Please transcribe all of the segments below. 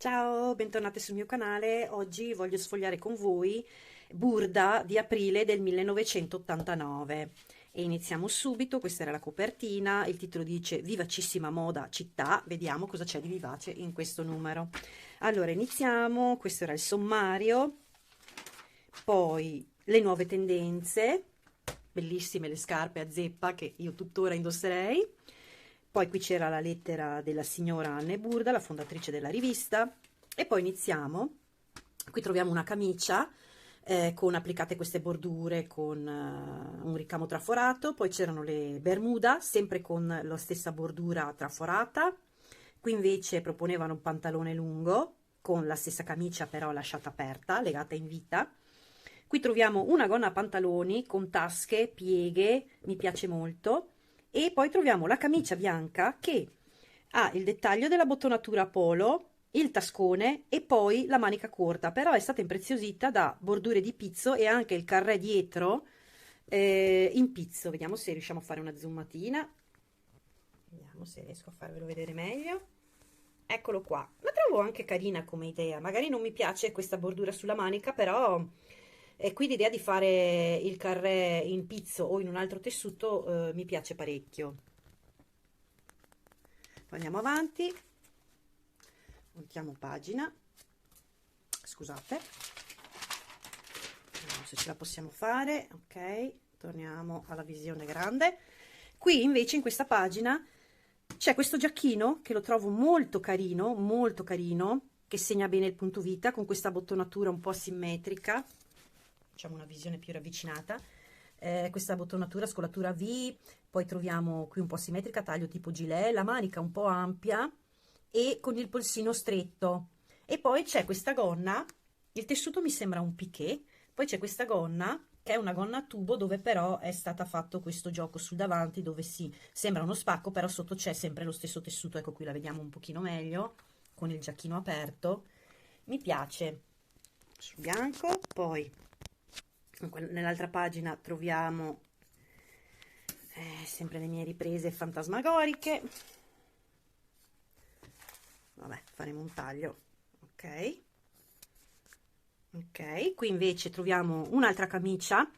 Ciao, bentornate sul mio canale. Oggi voglio sfogliare con voi Burda di aprile del 1989 e iniziamo subito. Questa era la copertina, il titolo dice Vivacissima moda città. Vediamo cosa c'è di vivace in questo numero. Allora iniziamo, questo era il sommario, poi le nuove tendenze, bellissime le scarpe a zeppa che io tuttora indosserei. Poi qui c'era la lettera della signora Anne Burda, la fondatrice della rivista, e poi iniziamo. Qui troviamo una camicia con applicate queste bordure con un ricamo traforato, poi c'erano le bermuda, sempre con la stessa bordura traforata. Qui invece proponevano un pantalone lungo, con la stessa camicia però lasciata aperta, legata in vita. Qui troviamo una gonna a pantaloni con tasche, pieghe, mi piace molto. E poi troviamo la camicia bianca che ha il dettaglio della bottonatura a polo, il tascone e poi la manica corta, però è stata impreziosita da bordure di pizzo e anche il carré dietro in pizzo. Vediamo se riusciamo a fare una zoomatina. Vediamo se riesco a farvelo vedere meglio. Eccolo qua. La trovo anche carina come idea. Magari non mi piace questa bordura sulla manica, però qui l'idea di fare il carré in pizzo o in un altro tessuto mi piace parecchio. Poi andiamo avanti, voltiamo pagina, scusate, vediamo se ce la possiamo fare. Ok, torniamo alla visione grande. Qui invece in questa pagina c'è questo giacchino che lo trovo molto carino, che segna bene il punto vita, con questa bottonatura un po' asimmetrica. Facciamo una visione più ravvicinata. Questa bottonatura, scolatura V, poi troviamo qui un po' simmetrica, taglio tipo gilet, la manica un po' ampia e con il polsino stretto. E poi c'è questa gonna, il tessuto mi sembra un piqué, poi c'è questa gonna che è una gonna a tubo dove però è stata fatto questo gioco sul davanti dove sì, sembra uno spacco, però sotto c'è sempre lo stesso tessuto. Ecco, qui la vediamo un pochino meglio con il giacchino aperto. Mi piace sul bianco. Poi nell'altra pagina troviamo sempre le mie riprese fantasmagoriche. Vabbè, faremo un taglio. Ok, qui invece troviamo un'altra camicia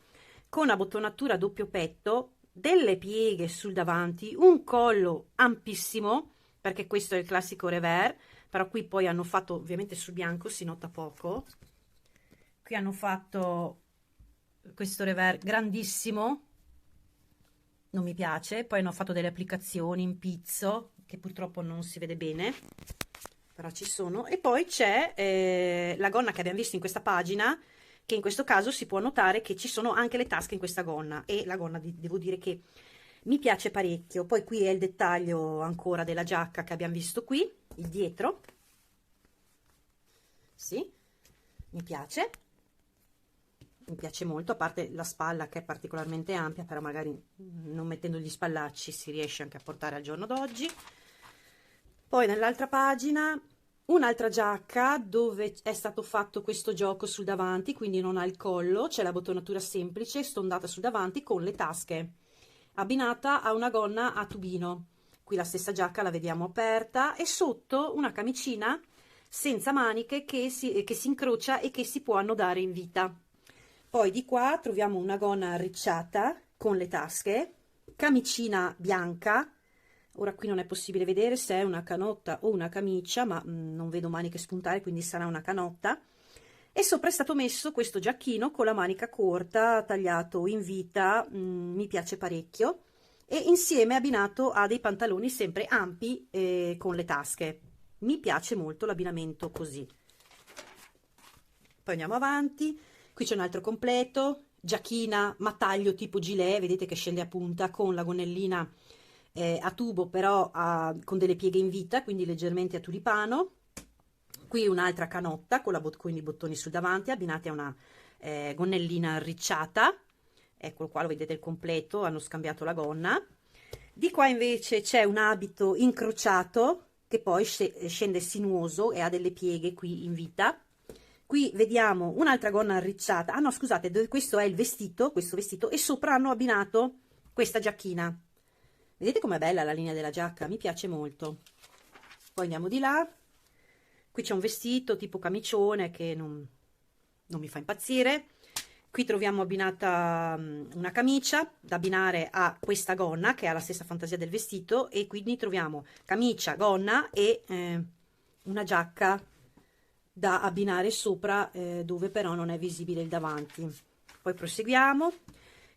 con una bottonatura a doppio petto, delle pieghe sul davanti, un collo ampissimo, perché questo è il classico revers, però qui poi hanno fatto, ovviamente sul bianco si nota poco, qui hanno fatto questo revers grandissimo, non mi piace. Poi hanno fatto delle applicazioni in pizzo che purtroppo non si vede bene, però ci sono. E poi c'è la gonna che abbiamo visto in questa pagina, che in questo caso si può notare che ci sono anche le tasche in questa gonna, e la gonna devo dire che mi piace parecchio. Poi qui è il dettaglio ancora della giacca che abbiamo visto qui, il dietro, sì, mi piace molto, a parte la spalla che è particolarmente ampia, però magari non mettendo gli spallacci si riesce anche a portare al giorno d'oggi. Poi nell'altra pagina un'altra giacca dove è stato fatto questo gioco sul davanti, quindi non ha il collo, c'è la bottonatura semplice stondata sul davanti con le tasche, abbinata a una gonna a tubino. Qui la stessa giacca la vediamo aperta e sotto una camicina senza maniche che si incrocia e che si può annodare in vita. Poi di qua troviamo una gonna arricciata con le tasche, camicina bianca. Ora qui non è possibile vedere se è una canotta o una camicia, ma non vedo maniche spuntare, quindi sarà una canotta. E sopra è stato messo questo giacchino con la manica corta, tagliato in vita, mi piace parecchio, e insieme abbinato a dei pantaloni sempre ampi con le tasche. Mi piace molto l'abbinamento così. Poi andiamo avanti. Qui c'è un altro completo, giacchina ma taglio tipo gilet, vedete che scende a punta con la gonnellina a tubo, però con delle pieghe in vita, quindi leggermente a tulipano. Qui un'altra canotta con i bottoni sul davanti, abbinati a una gonnellina arricciata. Eccolo qua, lo vedete il completo, hanno scambiato la gonna. Di qua invece c'è un abito incrociato che poi scende sinuoso e ha delle pieghe qui in vita. Qui vediamo un'altra gonna arricciata, ah no scusate, questo è il vestito, questo vestito, e sopra hanno abbinato questa giacchina. Vedete com'è bella la linea della giacca? Mi piace molto. Poi andiamo di là. Qui c'è un vestito tipo camicione che non mi fa impazzire. Qui troviamo abbinata una camicia da abbinare a questa gonna che ha la stessa fantasia del vestito, e quindi troviamo camicia, gonna e una giacca da abbinare sopra, dove però non è visibile il davanti. Poi proseguiamo.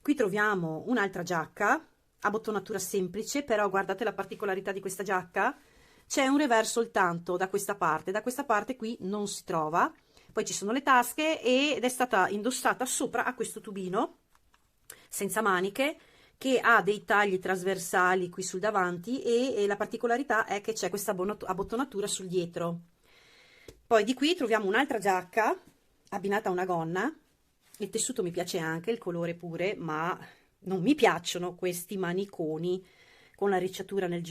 Qui troviamo un'altra giacca a bottonatura semplice, però guardate la particolarità di questa giacca, c'è un revers soltanto da questa parte qui non si trova. Poi ci sono le tasche ed è stata indossata sopra a questo tubino senza maniche che ha dei tagli trasversali qui sul davanti, e la particolarità è che c'è questa abbottonatura sul dietro. Poi di qui troviamo un'altra giacca abbinata a una gonna. Il tessuto mi piace anche, il colore pure, ma non mi piacciono questi maniconi con la ricciatura nel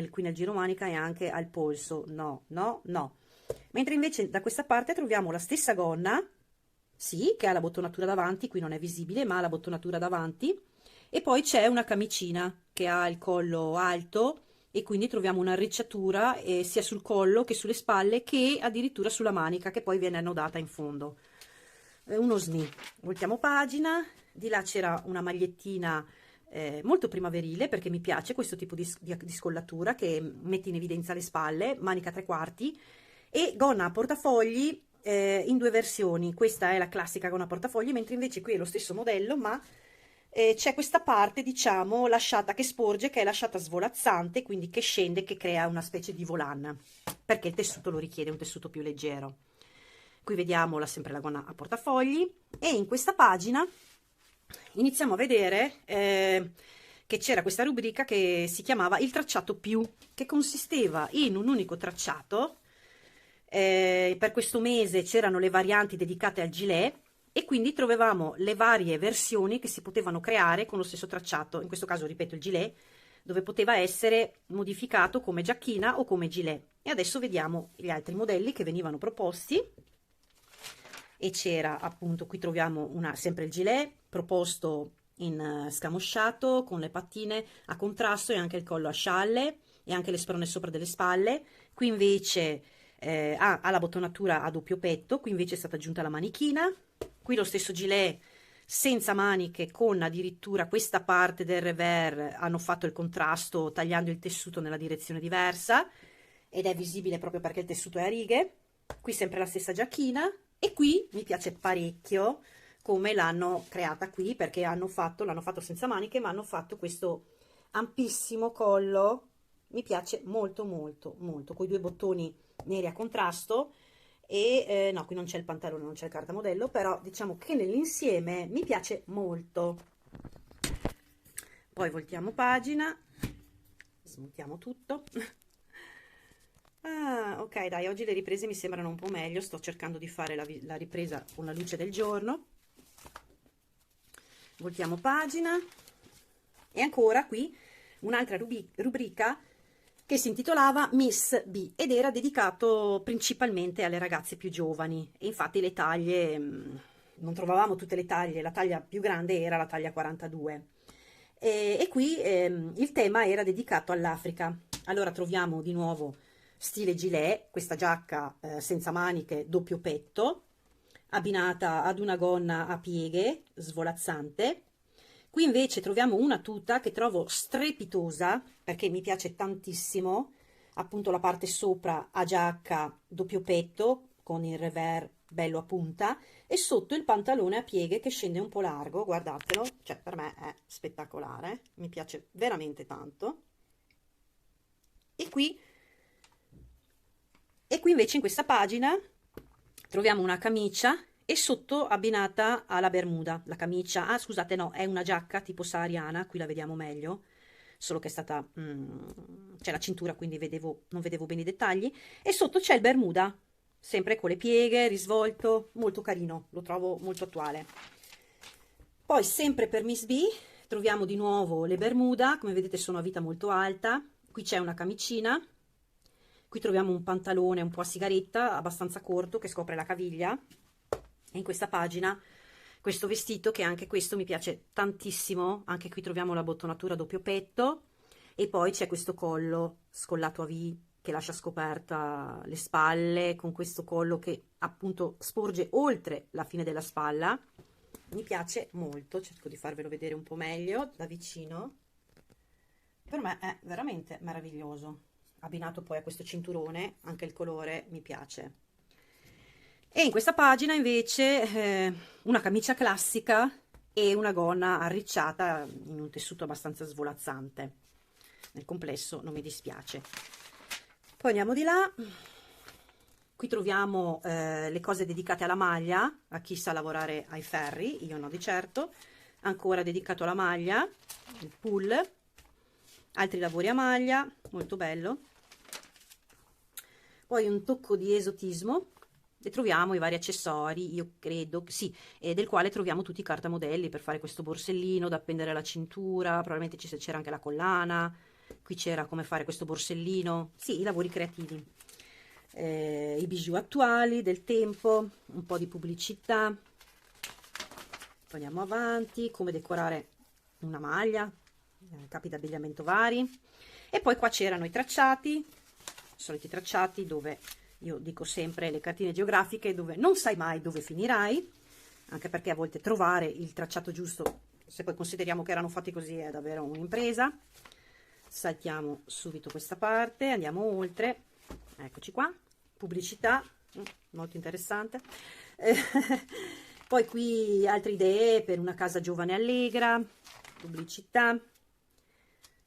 qui nel giro manica e anche al polso. No, no, no. Mentre invece da questa parte troviamo la stessa gonna, sì, che ha la bottonatura davanti, qui non è visibile, ma ha la bottonatura davanti, e poi c'è una camicina che ha il collo alto, e quindi troviamo una arricciatura sia sul collo che sulle spalle, che addirittura sulla manica, che poi viene annodata in fondo. Uno sni. Voltiamo pagina. Di là c'era una magliettina molto primaverile, perché mi piace questo tipo di scollatura che mette in evidenza le spalle, manica 3/4, e gonna a portafogli in due versioni. Questa è la classica gonna a portafogli, mentre invece qui è lo stesso modello, ma c'è questa parte, diciamo, lasciata che sporge, che è lasciata svolazzante, quindi che scende, che crea una specie di volan, perché il tessuto lo richiede, un tessuto più leggero. Qui vediamo sempre la gonna a portafogli, e in questa pagina iniziamo a vedere che c'era questa rubrica che si chiamava il tracciato più, che consisteva in un unico tracciato. Per questo mese c'erano le varianti dedicate al gilet, e quindi trovavamo le varie versioni che si potevano creare con lo stesso tracciato. In questo caso, ripeto, il gilet, dove poteva essere modificato come giacchina o come gilet. E adesso vediamo gli altri modelli che venivano proposti. E c'era appunto, qui troviamo sempre il gilet proposto in scamosciato, con le pattine a contrasto e anche il collo a scialle e anche le sprone sopra delle spalle. Qui invece ha la bottonatura a doppio petto, qui invece è stata aggiunta la manichina. Qui lo stesso gilet senza maniche, con addirittura questa parte del revers hanno fatto il contrasto tagliando il tessuto nella direzione diversa, ed è visibile proprio perché il tessuto è a righe. Qui sempre la stessa giacchina, e qui mi piace parecchio come l'hanno creata qui, perché l'hanno fatto senza maniche, ma hanno fatto questo ampissimo collo. Mi piace molto molto molto, con i due bottoni neri a contrasto. E no, qui non c'è il pantalone, non c'è il cartamodello, però diciamo che nell'insieme mi piace molto. Poi voltiamo pagina, smontiamo tutto. Ok, dai, oggi le riprese mi sembrano un po' meglio, sto cercando di fare la ripresa con la luce del giorno. Voltiamo pagina, e ancora qui un'altra rubrica che si intitolava Miss B, ed era dedicato principalmente alle ragazze più giovani. E infatti le taglie, non trovavamo tutte le taglie, la taglia più grande era la taglia 42. E qui il tema era dedicato all'Africa. Allora troviamo di nuovo stile gilet, questa giacca senza maniche, doppio petto, abbinata ad una gonna a pieghe svolazzante. Qui invece troviamo una tuta che trovo strepitosa, perché mi piace tantissimo, appunto la parte sopra a giacca doppio petto con il revers bello a punta, e sotto il pantalone a pieghe che scende un po' largo, guardatelo, cioè per me è spettacolare, mi piace veramente tanto. E qui invece in questa pagina troviamo una camicia, e sotto abbinata alla bermuda la camicia. Scusate, no, è una giacca tipo sahariana, qui la vediamo meglio, solo che è stata c'è la cintura, quindi non vedevo bene i dettagli, e sotto c'è il bermuda, sempre con le pieghe, risvolto, molto carino, lo trovo molto attuale. Poi sempre per Miss B troviamo di nuovo le bermuda, come vedete sono a vita molto alta. Qui c'è una camicina, qui troviamo un pantalone un po' a sigaretta, abbastanza corto, che scopre la caviglia. E in questa pagina questo vestito, che anche questo mi piace tantissimo, anche qui troviamo la bottonatura a doppio petto, e poi c'è questo collo scollato a V che lascia scoperta le spalle, con questo collo che appunto sporge oltre la fine della spalla. Mi piace molto, cerco di farvelo vedere un po' meglio da vicino. Per me è veramente meraviglioso, abbinato poi a questo cinturone, anche il colore mi piace. E in questa pagina invece una camicia classica e una gonna arricciata in un tessuto abbastanza svolazzante. Nel complesso non mi dispiace. Poi andiamo di là, qui troviamo le cose dedicate alla maglia, a chi sa lavorare ai ferri, io no di certo, ancora dedicato alla maglia, il pull, altri lavori a maglia, molto bello. Poi un tocco di esotismo, e troviamo i vari accessori, io credo, sì, del quale troviamo tutti i cartamodelli per fare questo borsellino da appendere alla cintura, probabilmente c'era anche la collana, qui c'era come fare questo borsellino, sì, i lavori creativi, i bijou attuali del tempo, un po' di pubblicità. Poi andiamo avanti, come decorare una maglia, capi d'abbigliamento vari, e poi qua c'erano i tracciati, soliti tracciati dove io dico sempre le cartine geografiche dove non sai mai dove finirai, anche perché a volte trovare il tracciato giusto, se poi consideriamo che erano fatti così, è davvero un'impresa. Saltiamo subito questa parte, andiamo oltre, eccoci qua, pubblicità, molto interessante. Poi qui altre idee per una casa giovane allegra, pubblicità.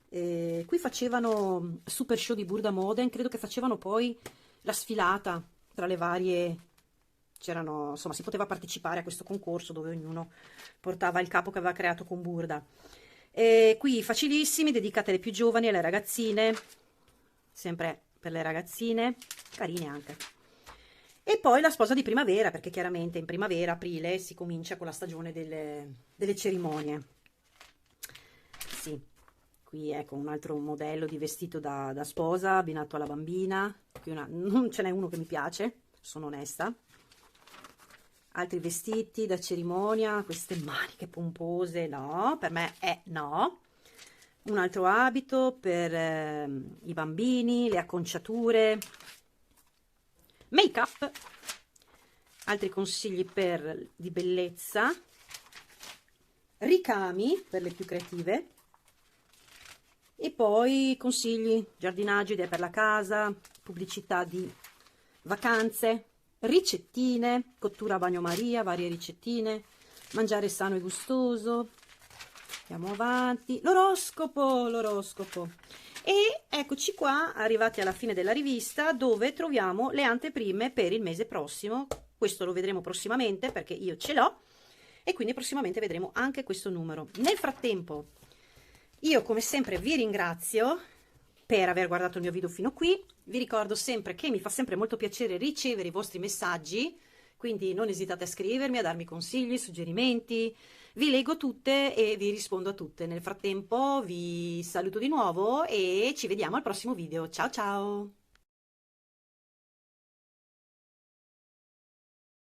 Qui facevano super show di Burda Moden, credo che facevano poi la sfilata tra le varie, c'erano, insomma, si poteva partecipare a questo concorso dove ognuno portava il capo che aveva creato con Burda. Qui facilissimi, dedicate alle più giovani, alle ragazzine, sempre per le ragazzine, carine anche. E poi la sposa di primavera, perché chiaramente in primavera, aprile, si comincia con la stagione delle cerimonie. Sì, qui ecco un altro modello di vestito da sposa abbinato alla bambina. Qui non ce n'è uno che mi piace, sono onesta. Altri vestiti da cerimonia, queste maniche pompose, no, per me è no. Un altro abito per i bambini, le acconciature, make-up, altri consigli di bellezza, ricami per le più creative, e poi consigli, giardinaggio, idee per la casa, pubblicità di vacanze, ricettine, cottura a bagnomaria, varie ricettine, mangiare sano e gustoso. Andiamo avanti, l'oroscopo. E eccoci qua, arrivati alla fine della rivista, dove troviamo le anteprime per il mese prossimo. Questo lo vedremo prossimamente perché io ce l'ho, e quindi prossimamente vedremo anche questo numero. Nel frattempo io come sempre vi ringrazio per aver guardato il mio video fino qui. Vi ricordo sempre che mi fa sempre molto piacere ricevere i vostri messaggi, quindi non esitate a scrivermi, a darmi consigli, suggerimenti. Vi leggo tutte e vi rispondo a tutte. Nel frattempo vi saluto di nuovo e ci vediamo al prossimo video. Ciao ciao!